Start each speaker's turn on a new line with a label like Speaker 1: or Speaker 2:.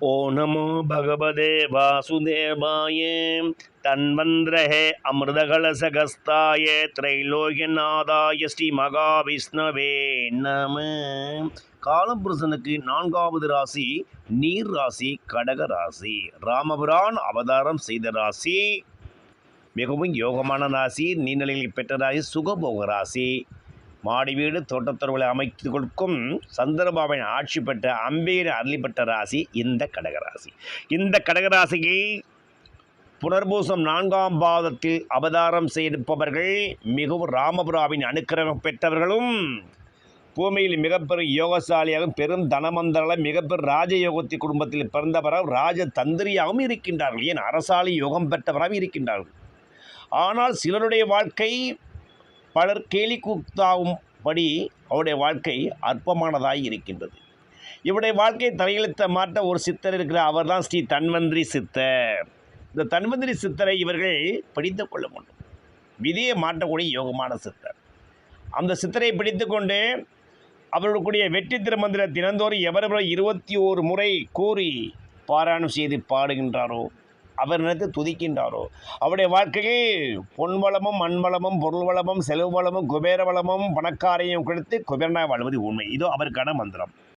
Speaker 1: ओ नमो भगवते वासुदेवाय तन्वन्द्रहे अमृतकलशगस्ताय त्रैलोक्यनाथाय ஸ்ரீ மகாவிஷ்ணவே நம. காலபுருஷனுக்கு நான்காவது ராசி நீர் ராசி கடக ராசி. ராமபுரான் அவதாரம் செய்த ராசி. மிகவும் யோகமான ராசி. நீர்நிலையில் பெற்ற ராசி. சுகபோக ராசி. மாடி வீடு தோட்டத்தொருகளை அமைத்து கொடுக்கும் சந்திரபாபன் ஆட்சி பெற்ற அம்பேர் அருளிப்பட்ட ராசி இந்த கடகராசி. இந்த கடகராசிக்கு புனர்பூசம் 4ஆம் பாதத்தில் அவதாரம் செய்திருப்பவர்கள் மிகவும் ராமபுராவின் அனுக்கிரகம் பெற்றவர்களும் பூமியில் மிகப்பெரும் யோகசாலியாகவும் பெரும் தனமந்தர மிகப்பெரும் ராஜயோகத்தி குடும்பத்தில் பிறந்தவராக ராஜ தந்திரியாகவும் இருக்கின்றார்கள். ஏன் அரசாலை யோகம் பெற்றவராகவும் இருக்கின்றார்கள். ஆனால் சிலருடைய வாழ்க்கை பலர் கேலி கூத்தாகும்படி அவருடைய வாழ்க்கை அற்பமானதாக இருக்கின்றது. இவருடைய வாழ்க்கையை தலையெழுத்த மாற்ற ஒரு சித்தர் இருக்கிறார். அவர் தான் ஸ்ரீ தன்வந்திரி சித்தர். இந்த தன்வந்திரி சித்தரை இவர்கள் பிடித்து கொள்ள வேண்டும். விதியை மாற்றக்கூடிய யோகமான சித்தர். அந்த சித்தரை பிடித்து கொண்டு அவர்களுடைய வெற்றி திருமந்திர தினந்தோறும் எவரெவர் 21 முறை கூறி பாராயணம் செய்து பாடுகின்றாரோ, அவர் நினைத்து துதிக்கின்றாரோ, அவருடைய வாழ்க்கையில் பொன் வளமும் மண் வளமும் பொருள் வளமும் செலவு வளமும் குபேர வளமும் பணக்காரையும் கொடுத்து குபேரனாக வாழ்வது உண்மை. இதோ அவருக்கான மந்திரம்.